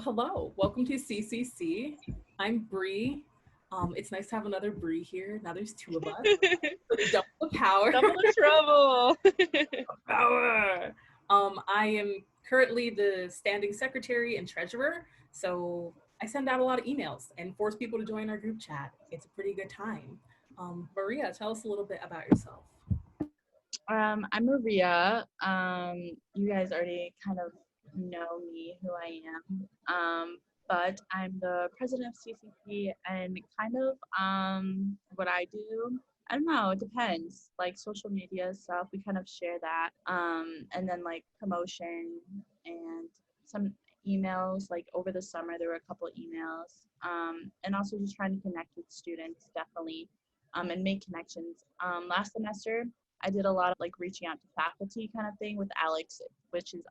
Hello, welcome to CCC. I'm Bree. It's nice to have another Bree here. Now there's two of us. Double the power. Double the trouble. Power. I am currently the standing secretary and treasurer, so I send out a lot of emails and force people to join our group chat. It's a pretty good time. Maria, tell us a little bit about yourself. I'm Maria. You guys already kind of know me, who I am. But I'm the president of CCC, and kind of what I do. I don't know. It depends. Like social media stuff, we kind of share that. And then like promotion and some emails. Like over the summer, there were a couple emails. And also just trying to connect with students, definitely. And make connections. Last semester, I did a lot of like reaching out to faculty kind of thing with Alex, which is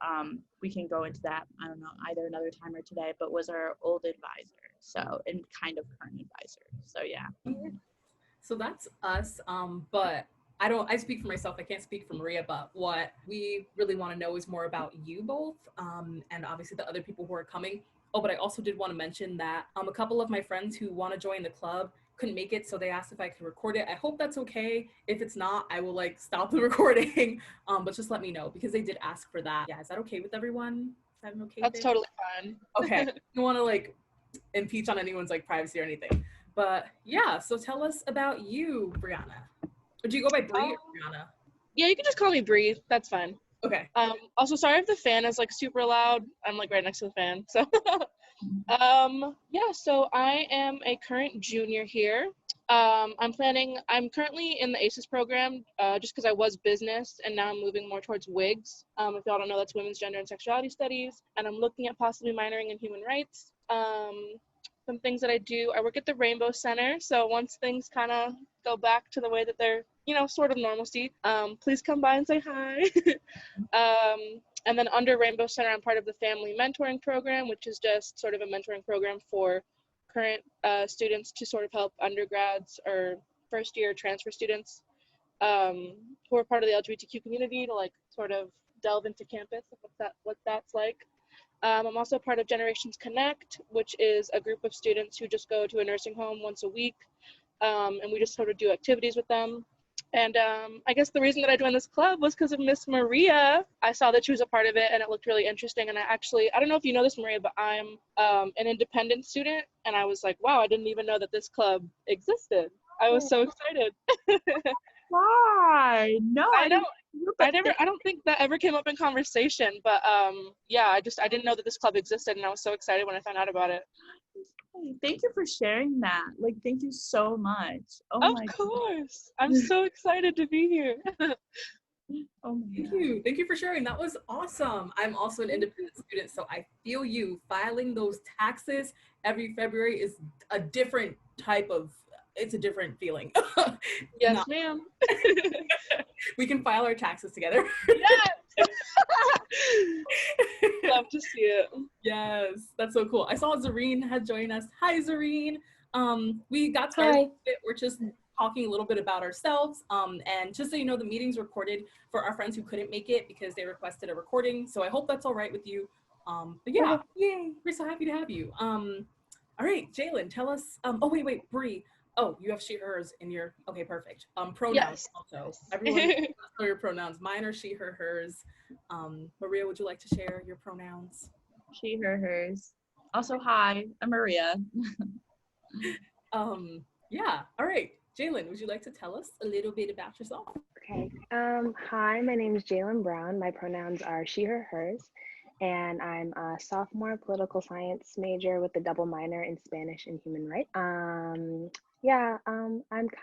we can go into that, I don't know, either another time or today, but was our old advisor. So and kind of current advisor. So yeah. So that's us. But I speak for myself. I can't speak for Maria, but what we really want to know is more about you both. And obviously the other people who are coming. Oh, but I also did want to mention that a couple of my friends who want to join the club couldn't make it, so they asked if I could record it. I hope that's okay. If it's not, I will like stop the recording. But just let me know because they did ask for that. Yeah, is that okay with everyone? Is that an okay That's thing? totally fine. Okay. I don't want to like impeach on anyone's like privacy or anything. But yeah, so tell us about you, Brianna. Or do you go by Bree or Brianna? Yeah, you can just call me Bree. That's fine. Okay. Also, sorry if the fan is like super loud. I'm like right next to the fan. So, yeah. So I am a current junior here. I'm currently in the ACES program, just because I was business and now I'm moving more towards WIGS. If y'all don't know, that's Women's Gender and Sexuality Studies, and I'm looking at possibly minoring in human rights. Some things that I do, I work at the Rainbow Center. So once things kind of go back to the way that they're, sort of normalcy, please come by and say hi. And then under Rainbow Center, I'm part of the Family Mentoring Program, which is just sort of a mentoring program for current students to sort of help undergrads or first year transfer students who are part of the LGBTQ community to like sort of delve into campus, what that's like. I'm also part of Generations Connect, which is a group of students who just go to a nursing home once a week, and we just sort of do activities with them. And I guess the reason that I joined this club was because of Miss Maria. I saw that she was a part of it, and it looked really interesting. And I don't know if you know this, Maria, but I'm an independent student, and I was like, wow, I didn't even know that this club existed. I was so excited. Why? No, I don't think that ever came up in conversation, but yeah, I didn't know that this club existed, and I was so excited when I found out about it. Thank you for sharing that. Like, thank you so much. Oh, of course. I'm so excited to be here. Oh Thank you for sharing. That was awesome. I'm also an independent student, so I feel you. Filing those taxes every February is a different it's a different feeling. Yes, ma'am. We can file our taxes together. Yes. Love to see it. Yes, that's so cool. I saw Zareen had joined us. Hi, Zareen. We got started. We're just talking a little bit about ourselves. And just so you know, the meeting's recorded for our friends who couldn't make it because they requested a recording. So I hope that's all right with you. But yeah, yay, we're so happy to have you. All right, Jalen, tell us. Oh, wait, Bree. Oh, you have she, hers in your, okay, perfect. Pronouns yes. Also. Everyone know your pronouns. Mine are she, her, hers. Maria, would you like to share your pronouns? She, her, hers. Also, hi, I'm Maria. Yeah, all right. Jalen, would you like to tell us a little bit about yourself? Okay. Hi, my name is Jalen Brown. My pronouns are she, her, hers. And I'm a sophomore political science major with a double minor in Spanish and human rights. I'm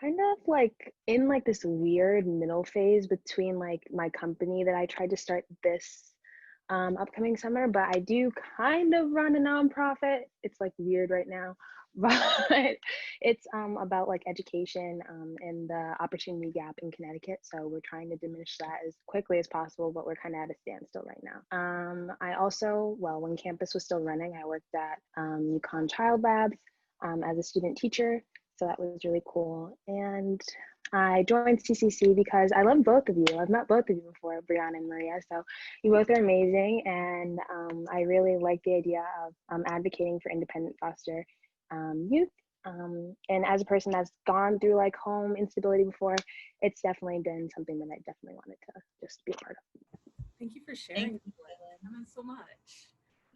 kind of like in like this weird middle phase between like my company that I tried to start this upcoming summer, but I do kind of run a nonprofit. It's like weird right now, but it's about like education and the opportunity gap in Connecticut. So we're trying to diminish that as quickly as possible, but we're kind of at a standstill right now. I also, well, when campus was still running, I worked at UConn Child Labs as a student teacher. So that was really cool. And I joined CCC because I love both of you. I've met both of you before, Brianna and Maria. So you both are amazing. And I really like the idea of advocating for independent foster youth. And as a person that's gone through like home instability before, it's definitely been something that I definitely wanted to just be a part of. Thank you for sharing. That meant so much.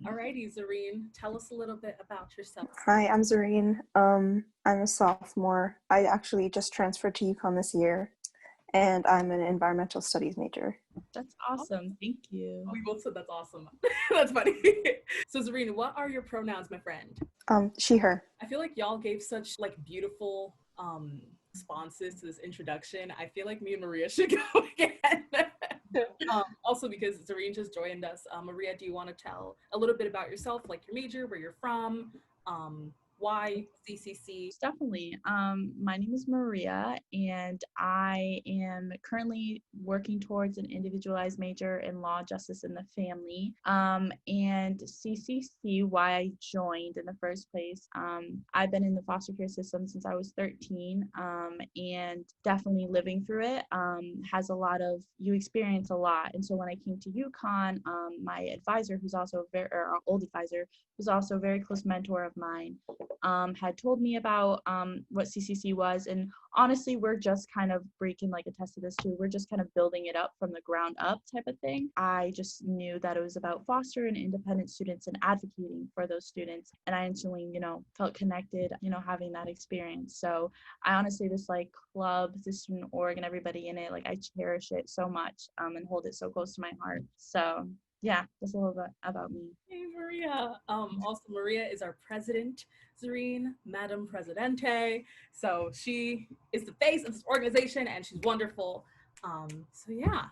Alrighty, Zareen, tell us a little bit about yourself. Hi, I'm Zareen. I'm a sophomore. I actually just transferred to UConn this year, and I'm an environmental studies major. That's awesome. Thank you. We both said that's awesome. That's funny. So Zareen, what are your pronouns, my friend? She, her. I feel like y'all gave such like beautiful responses to this introduction. I feel like me and Maria should go again. Also because Zareen just joined us. Maria, do you want to tell a little bit about yourself, like your major, where you're from, why CCC? Definitely. My name is Maria, and I am currently working towards an individualized major in law, justice, and the family. And CCC, why I joined in the first place, I've been in the foster care system since I was 13, and definitely living through it has a lot of, you experience a lot. And so when I came to UConn, my advisor, who's also our old advisor, who's also a very close mentor of mine, had told me about what CCC was, and honestly we're just kind of breaking like attest to this too, we're just kind of building it up from the ground up type of thing. I just knew that it was about foster and independent students and advocating for those students, and I instantly felt connected having that experience. So I honestly, this like club, this student org and everybody in it, like I cherish it so much and hold it so close to my heart. So yeah, that's a little bit about me. Hey, Maria. Also, Maria is our president, Zareen, Madam Presidente. So she is the face of this organization, and she's wonderful. So yeah.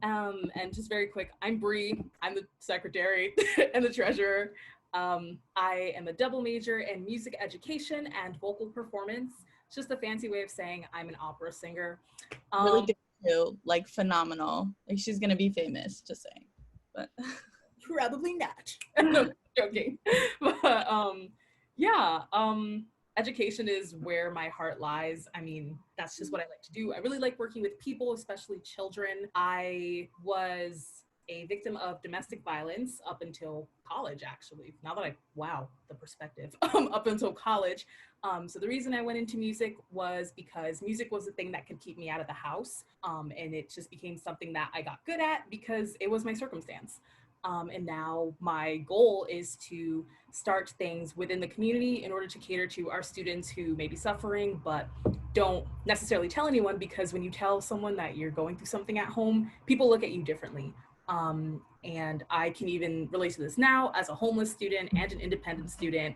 And just very quick, I'm Bree. I'm the secretary and the treasurer. I am a double major in music education and vocal performance. It's just a fancy way of saying I'm an opera singer. Really good too, like phenomenal. Like she's gonna be famous, just saying. But probably not. No, joking. But education is where my heart lies. I mean, that's just what I like to do. I really like working with people, especially children. I was a victim of domestic violence up until college, actually. Now that wow, the perspective, up until college. So the reason I went into music was because music was the thing that could keep me out of the house. And it just became something that I got good at because it was my circumstance. And now my goal is to start things within the community in order to cater to our students who may be suffering, but don't necessarily tell anyone, because when you tell someone that you're going through something at home, people look at you differently. And I can even relate to this now as a homeless student and an independent student.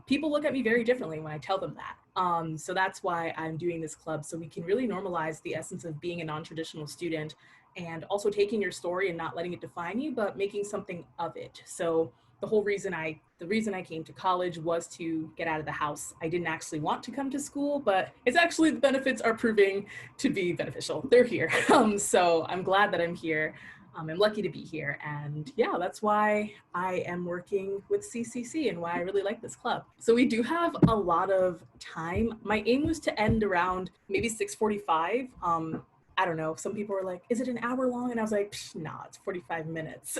People look at me very differently when I tell them that. So that's why I'm doing this club, so we can really normalize the essence of being a non-traditional student, and also taking your story and not letting it define you, but making something of it. So the reason I came to college was to get out of the house. I didn't actually want to come to school, but it's actually, the benefits are proving to be beneficial. They're here. So I'm glad that I'm here. I'm lucky to be here. And yeah, that's why I am working with CCC and why I really like this club. So we do have a lot of time. My aim was to end around maybe 6:45. I don't know, some people were like, is it an hour long? And I was like, nah, it's 45 minutes.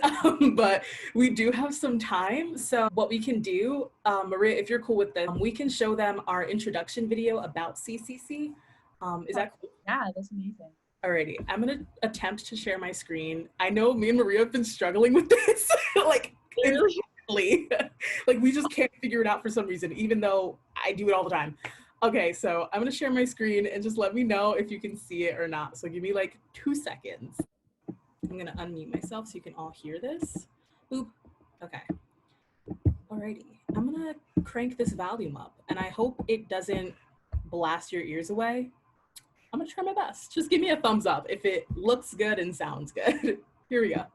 But we do have some time. So what we can do, Maria, if you're cool with this, we can show them our introduction video about CCC. Is that cool? Yeah, that's amazing. Alrighty, I'm gonna attempt to share my screen. I know me and Maria have been struggling with this, like, really? Like we just can't figure it out for some reason, even though I do it all the time. Okay, so I'm gonna share my screen and just let me know if you can see it or not. So give me like 2 seconds. I'm gonna unmute myself so you can all hear this. Boop. Okay. Alrighty, I'm gonna crank this volume up, and I hope it doesn't blast your ears away. I'm gonna try my best. Just give me a thumbs up if it looks good and sounds good. Here we go.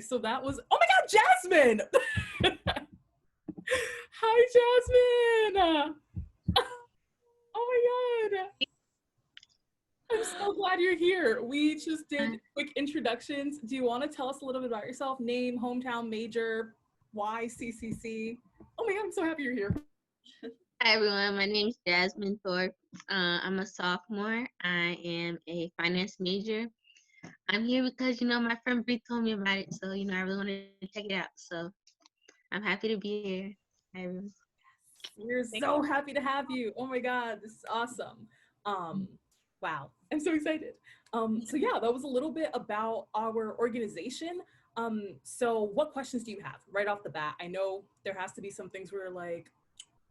so that was, oh my God, Jasmine! Hi, Jasmine! Oh my God. I'm so glad you're here. We just did quick introductions. Do you want to tell us a little bit about yourself? Name, hometown, major, why CCC? Oh my God, I'm so happy you're here. Hi everyone, my name is Jasmine Thorpe. I'm a sophomore. I am a finance major. I'm here because, my friend Bree told me about it, so, I really wanted to check it out. So I'm happy to be here. Hi everyone. We're so happy to have you. Oh my God, this is awesome. Wow, I'm so excited. So yeah, that was a little bit about our organization. So what questions do you have right off the bat? I know there has to be some things where like,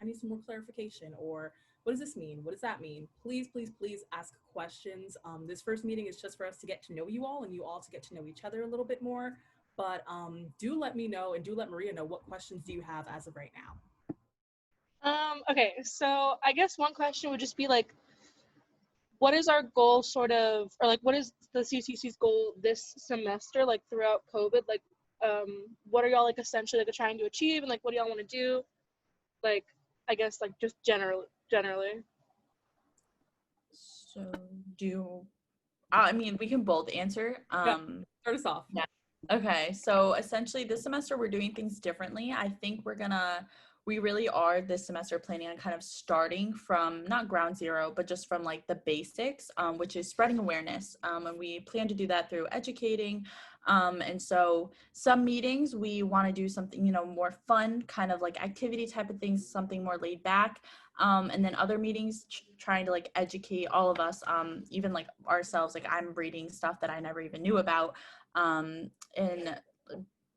I need some more clarification, or what does this mean? What does that mean? Please, please, please ask questions. This first meeting is just for us to get to know you all and you all to get to know each other a little bit more. But do let me know and do let Maria know what questions do you have as of right now. Okay, so I guess one question would just be like, what is our goal sort of, or like what is the CCC's goal this semester, like throughout COVID? Like, what are y'all like essentially like trying to achieve, and like what do y'all want to do? Like, I guess like just generally. So I mean, we can both answer. Yeah, start us off. Yeah. Okay, so essentially this semester we're doing things differently. I think we really are this semester planning on kind of starting from not ground zero, but just from like the basics, which is spreading awareness. And we plan to do that through educating. And so some meetings we want to do something, more fun, kind of like activity type of things, something more laid back. And then other meetings trying to like educate all of us, even like ourselves, like I'm reading stuff that I never even knew about, in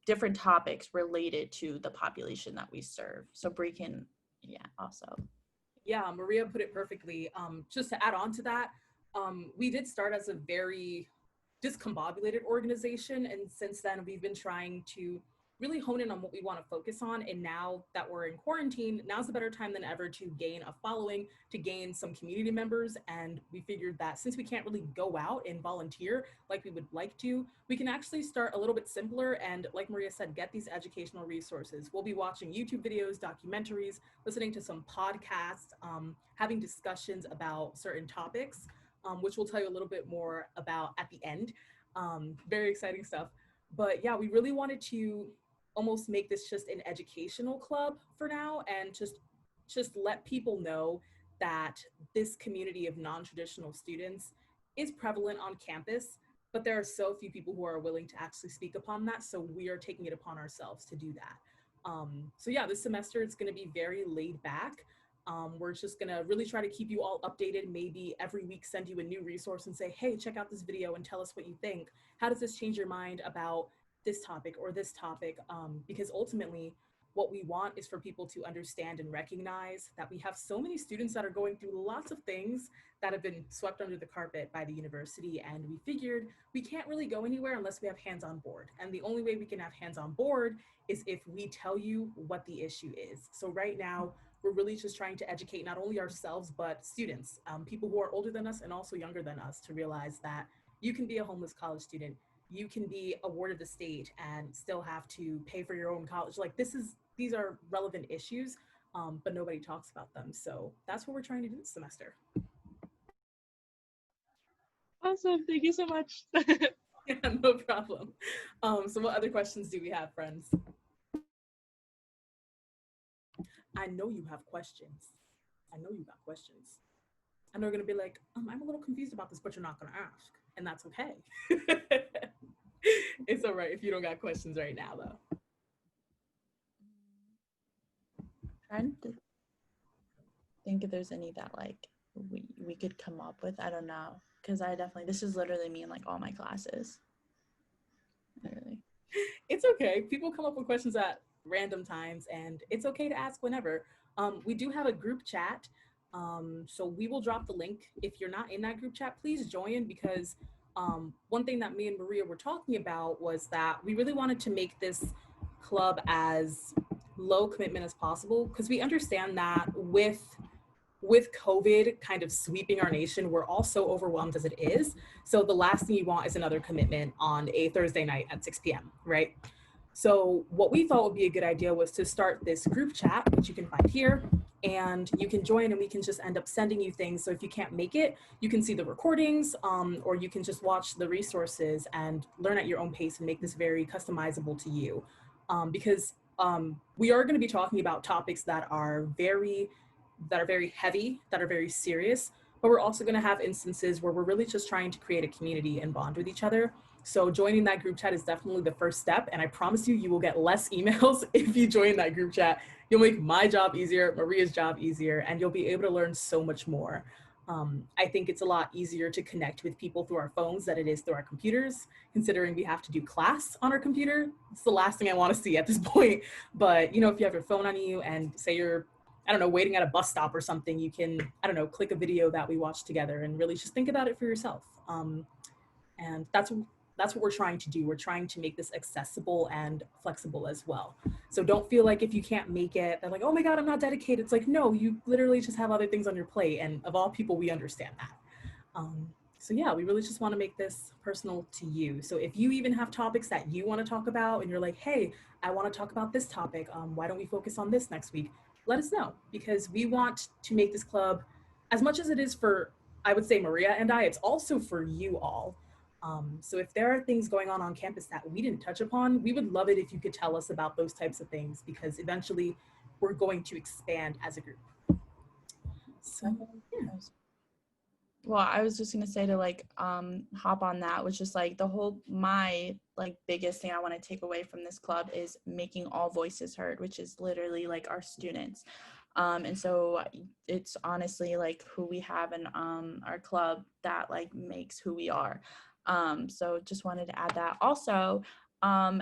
different topics related to the population that we serve. So Bree can, also. Yeah, Maria put it perfectly. Just to add on to that, we did start as a very discombobulated organization, and since then we've been trying to really hone in on what we want to focus on. And now that we're in quarantine, now's a better time than ever to gain a following, to gain some community members. And we figured that since we can't really go out and volunteer like we would like to, we can actually start a little bit simpler. And like Maria said, get these educational resources. We'll be watching YouTube videos, documentaries, listening to some podcasts, having discussions about certain topics, which we'll tell you a little bit more about at the end. Very exciting stuff. But yeah, we really wanted to almost make this just an educational club for now, and just let people know that this community of non-traditional students is prevalent on campus, but there are so few people who are willing to actually speak upon that. So we are taking it upon ourselves to do that. So yeah, this semester it's going to be very laid back. We're just gonna really try to keep you all updated, maybe every week send you a new resource and say, hey, check out this video and tell us what you think. How does this change your mind about this topic or this topic? Because ultimately what we want is for people to understand and recognize that we have so many students that are going through lots of things that have been swept under the carpet by the university, and we figured we can't really go anywhere unless we have hands on board. And the only way we can have hands on board is if we tell you what the issue is. So right now, we're really just trying to educate not only ourselves, but students, people who are older than us and also younger than us, to realize that you can be a homeless college student, you can be a ward of the state and still have to pay for your own college. Like these are relevant issues, but nobody talks about them. So that's what we're trying to do this semester. Awesome, thank you so much. Yeah, no problem. So what other questions do we have, friends? I know you have questions. I know you got questions. And they're gonna be like, I'm a little confused about this, but you're not gonna ask. And that's okay. It's all right if you don't got questions right now though. Trying to think if there's any that like we could come up with. I don't know. Because this is literally me in like all my classes. Literally. It's okay. People come up with questions at random times, and it's okay to ask whenever. We do have a group chat, so we will drop the link. If you're not in that group chat, please join, because one thing that me and Maria were talking about was that we really wanted to make this club as low commitment as possible, because we understand that with with COVID kind of sweeping our nation, we're all so overwhelmed as it is. So the last thing you want is another commitment on a Thursday night at 6 p.m., right? So what we thought would be a good idea was to start this group chat, which you can find here, and you can join and we can just end up sending you things. So if you can't make it, you can see the recordings, or you can just watch the resources and learn at your own pace and make this very customizable to you. Because we are going to be talking about topics that are very heavy, that are very serious, but we're also going to have instances where we're really just trying to create a community and bond with each other. So joining that group chat is definitely the first step. And I promise you, you will get less emails if you join that group chat. You'll make my job easier, Maria's job easier, and you'll be able to learn so much more. I think it's a lot easier to connect with people through our phones than it is through our computers, considering we have to do class on our computer. It's the last thing I want to see at this point. But, you know, if you have your phone on you and say you're, I don't know, waiting at a bus stop or something, you can, I don't know, click a video that we watched together and really just think about it for yourself. And that's what we're trying to do. We're trying to make this accessible and flexible as well. So don't feel like if you can't make it, they're like, oh my God, I'm not dedicated. It's like, no, you literally just have other things on your plate. And of all people, we understand that. So yeah, we really just want to make this personal to you. So if you even have topics that you want to talk about and you're like, hey, I want to talk about this topic. Why don't we focus on this next week? Let us know, because we want to make this club, as much as it is for, I would say, Maria and I, it's also for you all. So if there are things going on campus that we didn't touch upon, we would love it if you could tell us about those types of things, because eventually we're going to expand as a group. So, yeah. Well, I was just gonna say to like hop on that, was just like my like biggest thing I want to take away from this club is making all voices heard, which is literally like our students. And so it's honestly like who we have in our club that like makes who we are. So just wanted to add that. Also,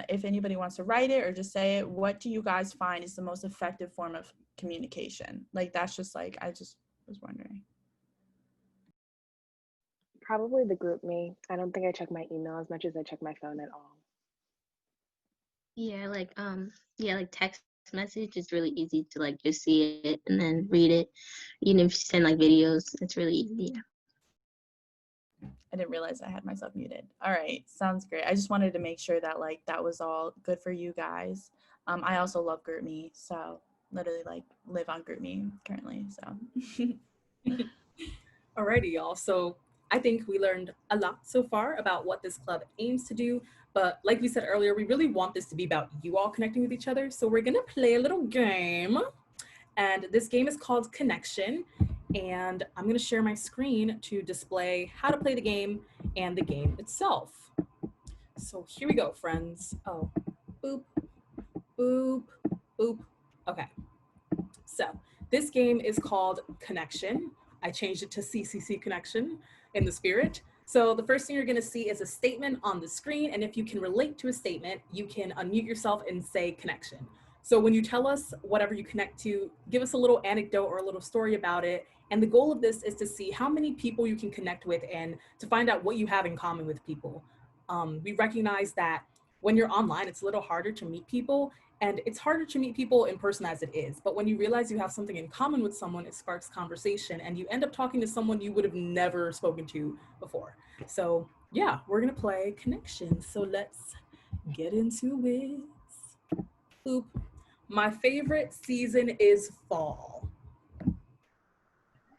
if anybody wants to write it or just say it, what do you guys find is the most effective form of communication? Like that's just like, I just was wondering. Probably the group me. I don't think I check my email as much as I check my phone at all. Yeah, like text message is really easy to like just see it and then read it. Even if you send like videos, it's really easy. Yeah. I didn't realize I had myself muted. All right, sounds great. I just wanted to make sure that like that was all good for you guys. I also love GroupMe, so literally like live on GroupMe currently. So. Alrighty, y'all. So I think we learned a lot so far about what this club aims to do. But like we said earlier, we really want this to be about you all connecting with each other. So we're gonna play a little game. And this game is called Connection. And I'm gonna share my screen to display how to play the game and the game itself. So here we go, friends. Oh, boop, boop, boop. Okay. So this game is called Connection. I changed it to CCC Connection in the spirit. So the first thing you're gonna see is a statement on the screen. And if you can relate to a statement, you can unmute yourself and say connection. So when you tell us whatever you connect to, give us a little anecdote or a little story about it. And the goal of this is to see how many people you can connect with and to find out what you have in common with people. We recognize that when you're online, it's a little harder to meet people, and it's harder to meet people in person as it is. But when you realize you have something in common with someone, it sparks conversation and you end up talking to someone you would have never spoken to before. So yeah, we're gonna play Connection. So let's get into it. Boop. My favorite season is fall.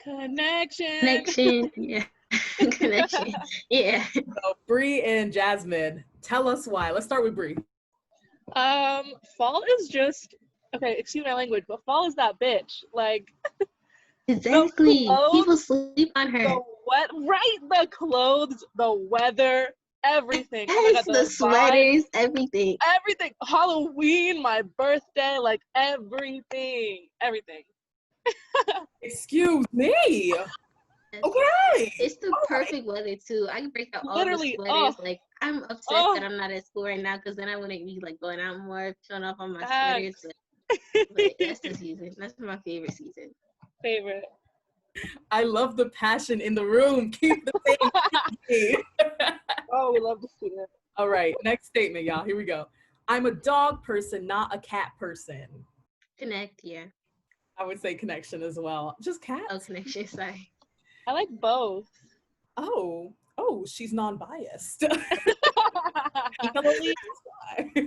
Connection. Yeah. Connection. Yeah. So Bree and Jasmine, tell us why. Let's start with Bree. Fall is just, okay, excuse my language, but fall is that bitch. Like, Exactly. clothes, People sleep on her. the clothes, the weather, everything. Yes, Oh my God, the sweaters, everything. everything. Halloween, my birthday, like everything. Excuse me. Okay. It's the perfect weather too. I can break out all Literally, the sweaters. Like I'm upset that I'm not at school right now because then I wouldn't be like going out more, showing off on my sweaters. But that's the season. That's my favorite season. Favorite. I love the passion in the room. Keep the same. Oh, we love to see it. All right, next statement, y'all. Here we go. I'm a dog person, not a cat person. Connect, yeah. I would say connection as well. Just Oh, cats. connection. Sorry. I like both. Oh, she's non-biased. Equally,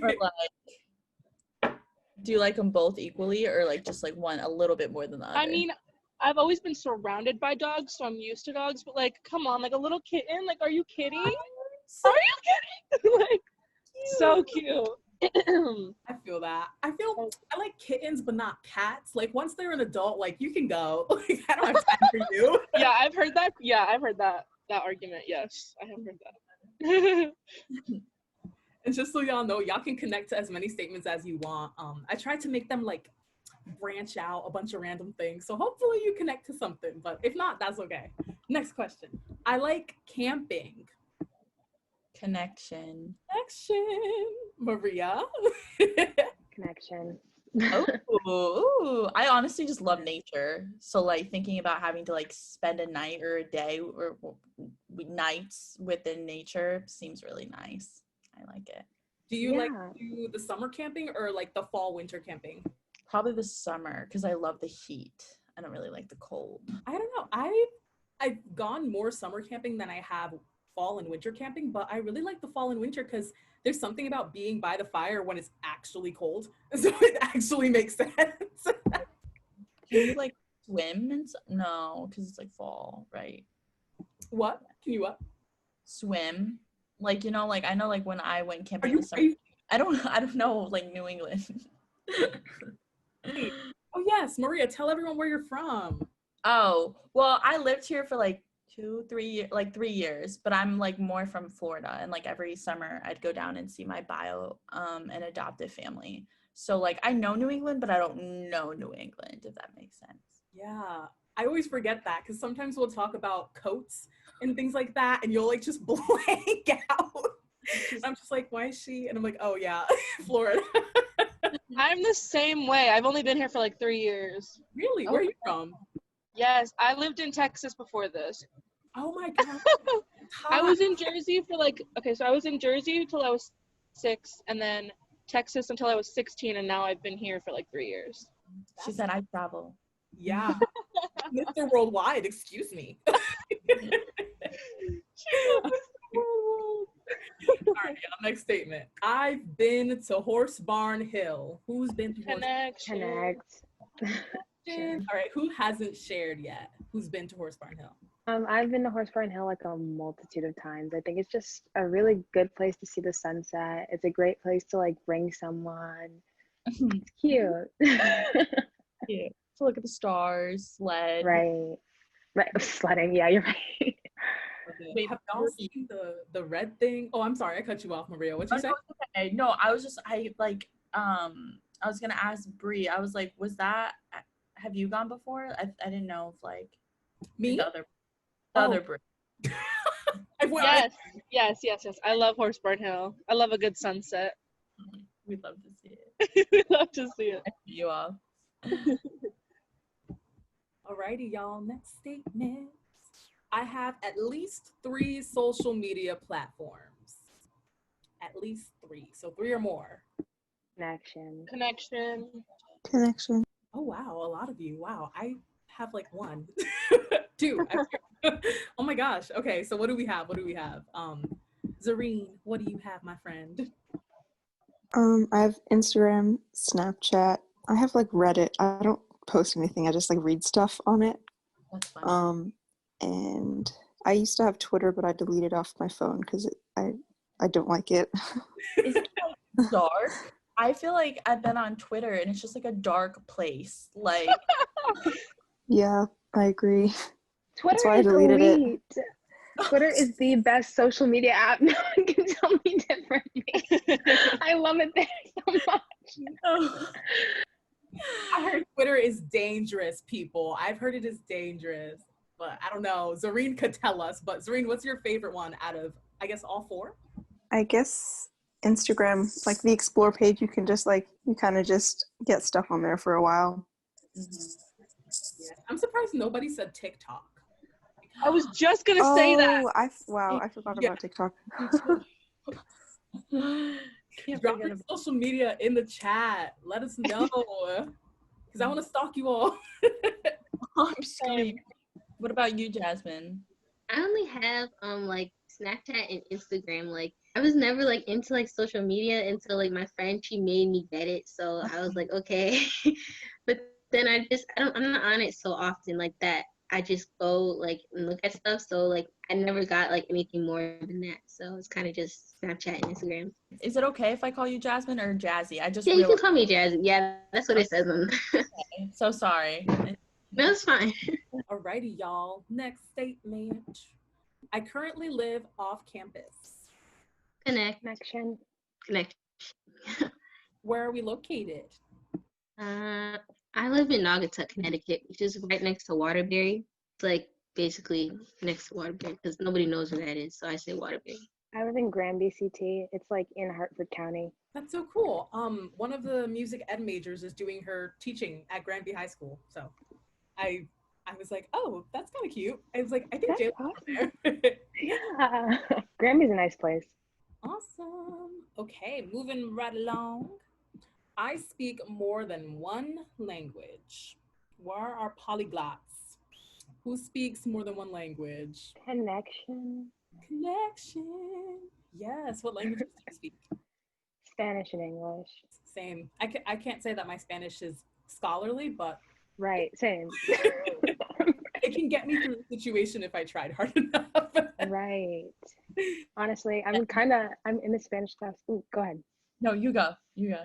or like, do you like them both equally, or like just like one a little bit more than the other? I mean, I've always been surrounded by dogs, so I'm used to dogs. But like, come on, like a little kitten. Like, are you kidding? Are you kidding? Like, so cute. I feel that. I like kittens, but not cats. Like once they're an adult, like you can go. Like I don't have time for you. Yeah, I've heard that. Yeah, I've heard that argument. Yes, I have heard that. And just so y'all know, y'all can connect to as many statements as you want. I tried to make them like branch out a bunch of random things. So hopefully you connect to something, but if not, that's okay. Next question. I like camping. Connection. Maria. Connection. Oh, I honestly just love nature. So like thinking about having to like spend a night or a day or nights within nature seems really nice. I like it. Do you like do the summer camping or like the fall winter camping? Probably the summer because I love the heat. I don't really like the cold. I don't know. I've gone more summer camping than I have fall and winter camping, but I really like the fall and winter because there's something about being by the fire when it's actually cold. So it actually makes sense. Can you like swim no, because it's like fall, right? What? Can you what? Swim. Like, you know, like I know like when I went camping in the summer, I don't know like New England. Oh yes, Maria, tell everyone where you're from. Oh, well, I lived here for like 3 years, but I'm like more from Florida, and like every summer I'd go down and see my bio and adoptive family. So like I know New England, but I don't know New England, if that makes sense. Yeah, I always forget that because sometimes we'll talk about coats and things like that, and you'll like just blank out. I'm just like, why is she? And I'm like, oh yeah, Florida. I'm the same way. I've only been here for like 3 years. Really? Where are you from? Yes, I lived in Texas before this. Oh my god. I was in Jersey for like, so I was in Jersey until I was 6, and then Texas until I was 16, and now I've been here for like 3 years. She said I travel. Yeah. Mr. Worldwide, excuse me. All right, y'all, next statement. I've been to Horse Barn Hill. Who's been to Horse Barn? Connect. All right, who hasn't shared yet? Who's been to Horse Barn Hill? I've been to Horse Barn Hill like a multitude of times. I think it's just a really good place to see the sunset. It's a great place to like bring someone. It's cute. Cute. To look at the stars, sled. Right. Sledding. Yeah, you're right. Wait, have y'all seen the red thing? Oh, I'm sorry, I cut you off, Maria. What'd you say? Okay. No, I was gonna ask Bree. I was like, was that? Have you gone before? I didn't know if like me the other Bree. Yes. I love Horse Barn Hill. I love a good sunset. We'd love to see it. We love to see it. I see you all. Alrighty, y'all. Next statement. I have at least 3 social media platforms. At least 3. So 3 or more. Connection. Oh wow, a lot of you. Wow, I have like 1. 2. Oh my gosh. Okay, so what do we have? Zareen, what do you have, my friend? I have Instagram, Snapchat. I have like Reddit. I don't post anything. I just like read stuff on it. That's fun. And I used to have Twitter, but I deleted off my phone because I don't like it. Is it like dark? I feel like I've been on Twitter and it's just like a dark place. Like yeah, I agree. Twitter That's why I is deleted elite. Twitter is the best social media app. No one can tell me differently. I love it there so much. I heard Twitter is dangerous, people. I've heard it is dangerous, but I don't know. Zareen could tell us, but Zareen, what's your favorite one out of, I guess, all 4? I guess Instagram, like the explore page, you can just like, you kind of just get stuff on there for a while. Yeah. I'm surprised nobody said TikTok. I was just going to say that. I forgot about TikTok. Drop your social media in the chat. Let us know. because I want to stalk you all. I'm screaming. What about you, Jasmine? I only have like Snapchat and Instagram. Like I was never like into like social media until like my friend she made me get it. So I was like, okay. But then I'm not on it so often like that. I just go like and look at stuff. So like I never got like anything more than that. So it's kind of just Snapchat and Instagram. Is it okay if I call you Jasmine or Jazzy? I just Yeah, you can realized. call me Jazz. Yeah, that's what it says on. So sorry. No, it's fine. Alrighty, y'all. Next statement. I currently live off campus. Connection. Connect. Where are we located? I live in Naugatuck, Connecticut, which is right next to Waterbury. It's like basically next to Waterbury because nobody knows where that is, so I say Waterbury. I live in Granby, CT. It's like in Hartford County. That's so cool. One of the music ed majors is doing her teaching at Granby High School. So I was like, oh, that's kind of cute. I was like, I think That's Jayla's awesome. there. Yeah. Granby's a nice place. Awesome. Okay, moving right along. I speak more than one language. Where are polyglots? Who speaks more than one language? Connection. Connection. Yes. What languages do you speak? Spanish and English. Same. I can't say that my Spanish is scholarly, but Right, same. it can get me through the situation if I tried hard enough. Right. Honestly, I'm in a Spanish class. Ooh, go ahead. No, you go.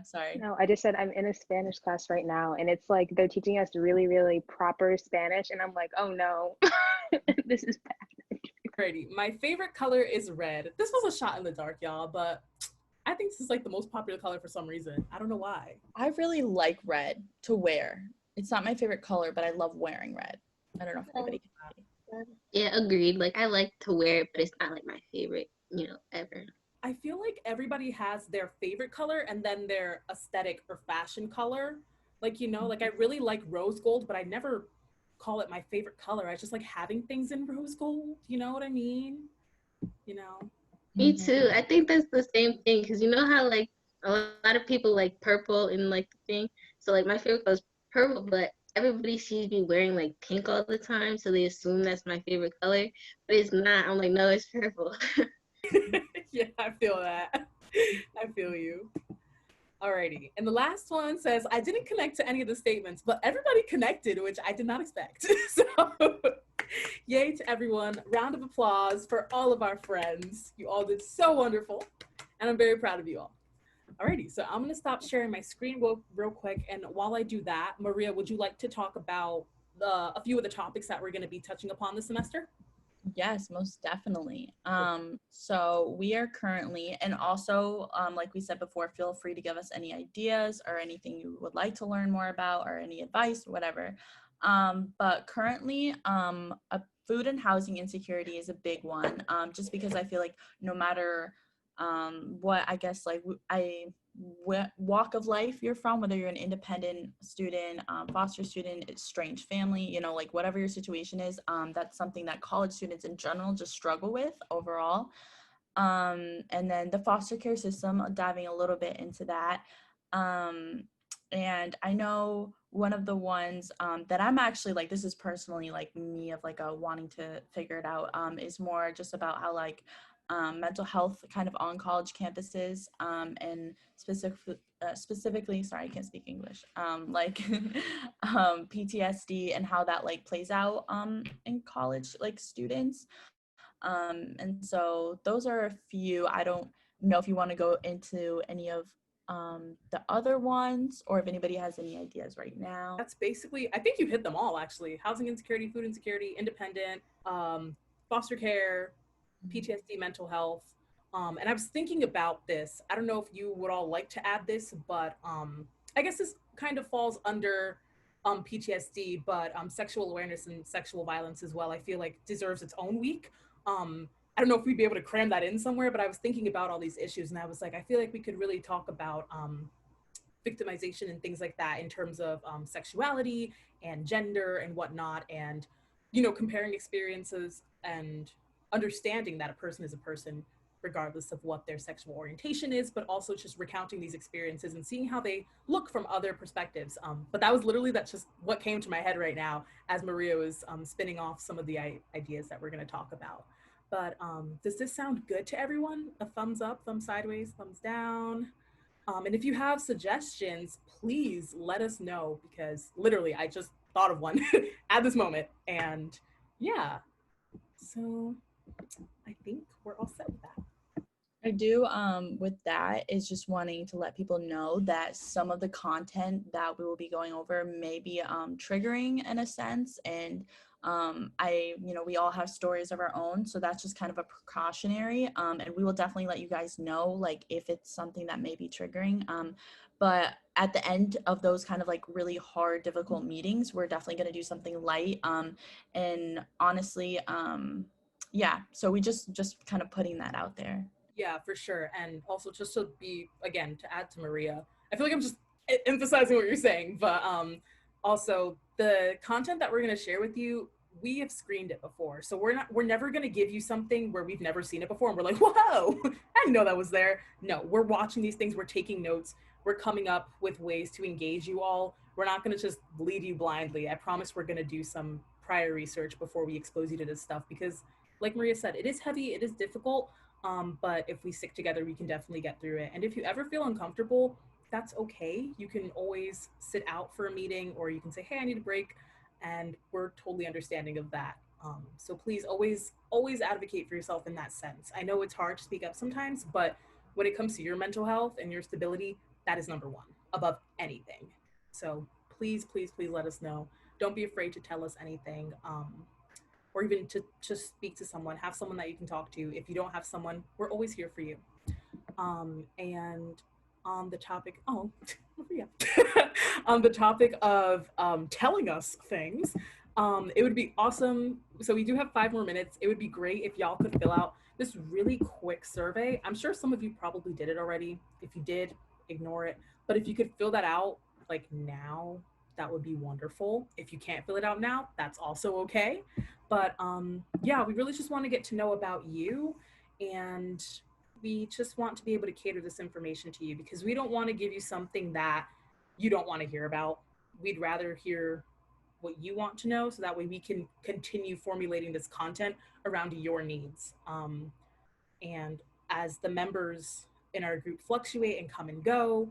Sorry. No, I just said I'm in a Spanish class right now, and it's like they're teaching us really, really proper Spanish, and I'm like, oh no, this is bad. Alrighty. My favorite color is red. This was a shot in the dark, y'all, but I think this is like the most popular color for some reason. I don't know why. I really like red to wear. It's not my favorite color, but I love wearing red. I don't know if anybody can. Yeah, agreed. Like I like to wear it, but it's not like my favorite, ever. I feel like everybody has their favorite color and then their aesthetic or fashion color. Like, like I really like rose gold, but I never call it my favorite color. I just like having things in rose gold. You know what I mean? Me too. I think that's the same thing because you know how like a lot of people like purple and like the thing. So like my favorite color is purple, but everybody sees me wearing like pink all the time, so they assume that's my favorite color, but it's not. I'm like, no, it's purple. Yeah, I feel that. I feel you. Alrighty. And the last one says, I didn't connect to any of the statements, but everybody connected, which I did not expect. So yay to everyone. Round of applause for all of our friends. You all did so wonderful. And I'm very proud of you all. Alrighty, so I'm going to stop sharing my screen real quick. And while I do that, Maria, would you like to talk about a few of the topics that we're going to be touching upon this semester? Yes, most definitely. So we are currently, and also, like we said before, feel free to give us any ideas or anything you would like to learn more about or any advice, whatever. But currently, food and housing insecurity is a big one, just because I feel like no matter what, I guess, like walk of life you're from, whether you're an independent student, foster student, estranged family, like whatever your situation is, that's something that college students in general just struggle with overall. And then the foster care system, diving a little bit into that. And I know one of the ones that I'm actually like, this is personally like me of like wanting to figure it out, is more just about how like mental health kind of on college campuses, and specifically, sorry, I can't speak English, like PTSD and how that like plays out in college like students. And so those are a few. I don't know if you want to go into any of the other ones or if anybody has any ideas right now. That's basically, I think you hit them all actually. Housing insecurity, food insecurity, independent, foster care, PTSD, mental health. And I was thinking about this. I don't know if you would all like to add this, but I guess this kind of falls under PTSD, but sexual awareness and sexual violence as well, I feel like deserves its own week. I don't know if we'd be able to cram that in somewhere, but I was thinking about all these issues and I was like, I feel like we could really talk about victimization and things like that in terms of sexuality and gender and whatnot, and comparing experiences and understanding that a person is a person regardless of what their sexual orientation is, but also just recounting these experiences and seeing how they look from other perspectives. But that was literally, that's just what came to my head right now as Maria was spinning off some of the ideas that we're going to talk about. But does this sound good to everyone? A thumbs up, thumbs sideways, thumbs down? And if you have suggestions, please let us know, because literally I just thought of one at this moment. And yeah, so I think we're all set with that. I do with that is just wanting to let people know that some of the content that we will be going over may be triggering in a sense, and we all have stories of our own, so that's just kind of a precautionary, and we will definitely let you guys know like if it's something that may be triggering, but at the end of those kind of like really hard, difficult meetings, we're definitely going to do something light, and honestly, yeah, so we just kind of putting that out there. Yeah, for sure. And also just to be, again, to add to Maria, I feel like I'm just emphasizing what you're saying, but also the content that we're going to share with you, we have screened it before. So we're never going to give you something where we've never seen it before and we're like, whoa, I didn't know that was there. No, we're watching these things, we're taking notes, we're coming up with ways to engage you all. We're not going to just lead you blindly. I promise we're going to do some prior research before we expose you to this stuff, because like Maria said, it is heavy, it is difficult. But if we stick together, we can definitely get through it. And if you ever feel uncomfortable, that's okay. You can always sit out for a meeting, or you can say, hey, I need a break. And we're totally understanding of that. So please always advocate for yourself in that sense. I know it's hard to speak up sometimes, but when it comes to your mental health and your stability, that is number one above anything. So please let us know. Don't be afraid to tell us anything. Or even to just speak to someone, have someone that you can talk to. If you don't have someone, we're always here for you. And on the topic, yeah. On the topic of telling us things, it would be awesome. So we do have 5 more minutes. It would be great if y'all could fill out this really quick survey. I'm sure some of you probably did it already. If you did, ignore it. But if you could fill that out like now, that would be wonderful. If you can't fill it out now, that's also okay. But yeah, we really just want to get to know about you, and we just want to be able to cater this information to you, because we don't want to give you something that you don't want to hear about. We'd rather hear what you want to know, so that way we can continue formulating this content around your needs. And as the members in our group fluctuate and come and go,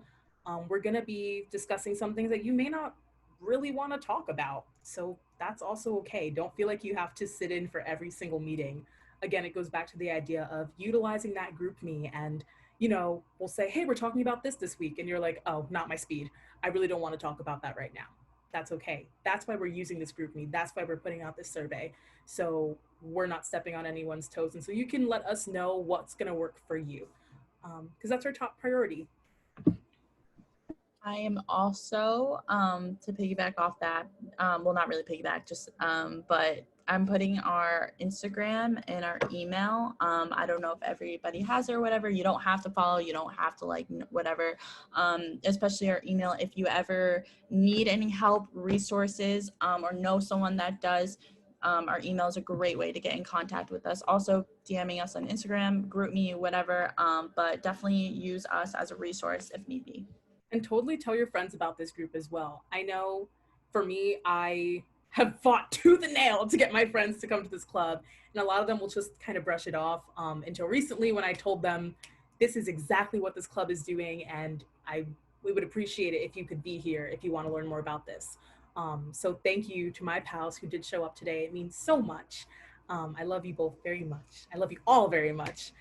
we're going to be discussing some things that you may not really want to talk about. So that's also okay. Don't feel like you have to sit in for every single meeting. Again, it goes back to the idea of utilizing that group me, and we'll say, hey, we're talking about this week, and you're like, oh, not my speed. I really don't want to talk about that right now. That's okay. That's why we're using this group me. That's why we're putting out this survey. So we're not stepping on anyone's toes. And so you can let us know what's going to work for you, because that's our top priority. I am also, to piggyback off that, well, not really piggyback, just, but I'm putting our Instagram and our email. I don't know if everybody has it or whatever. You don't have to follow. You don't have to like whatever, especially our email. If you ever need any help, resources, or know someone that does, our email is a great way to get in contact with us. Also, DMing us on Instagram, group me, whatever, but definitely use us as a resource if need be. And totally tell your friends about this group as well. I know for me, I have fought tooth and nail to get my friends to come to this club, and a lot of them will just kind of brush it off, until recently when I told them this is exactly what this club is doing, and we would appreciate it if you could be here if you want to learn more about this. So thank you to my pals who did show up today. It means so much. I love you both very much. I love you all very much.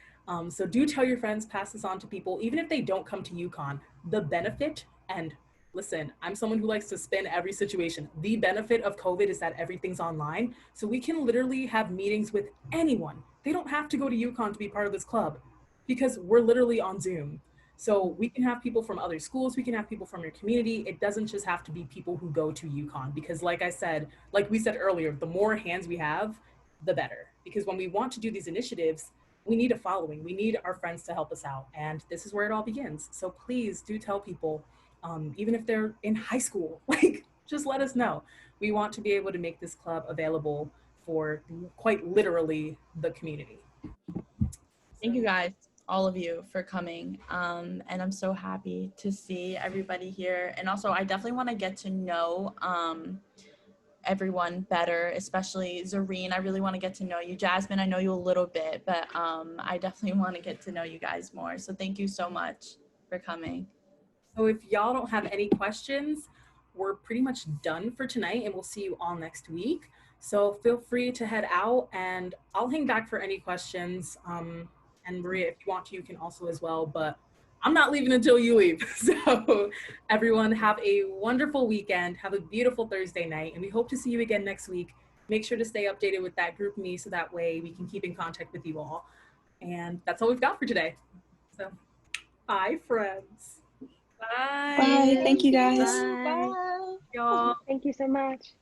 So do tell your friends, pass this on to people, even if they don't come to UConn. The benefit, and listen, I'm someone who likes to spin every situation. The benefit of COVID is that everything's online. So we can literally have meetings with anyone. They don't have to go to UConn to be part of this club, because we're literally on Zoom. So we can have people from other schools. We can have people from your community. It doesn't just have to be people who go to UConn, because like we said earlier, the more hands we have, the better. Because when we want to do these initiatives, we need a following. We need our friends to help us out. And this is where it all begins. So please do tell people, even if they're in high school, like just let us know. We want to be able to make this club available for quite literally the community. Thank you guys. all of you for coming. And I'm so happy to see everybody here. And also, I definitely want to get to know everyone better, especially Zareen. I really want to get to know you. Jasmine, I know you a little bit, but I definitely want to get to know you guys more. So thank you so much for coming. So if y'all don't have any questions, we're pretty much done for tonight, and we'll see you all next week. So feel free to head out, and I'll hang back for any questions. And Maria, if you want to, you can also as well, but I'm not leaving until you leave. So everyone have a wonderful weekend. Have a beautiful Thursday night, and we hope to see you again next week. Make sure to stay updated with that group me so that way we can keep in contact with you all. And that's all we've got for today. So bye, friends. Bye. Bye. Thank you guys. Bye. Y'all. Thank you so much.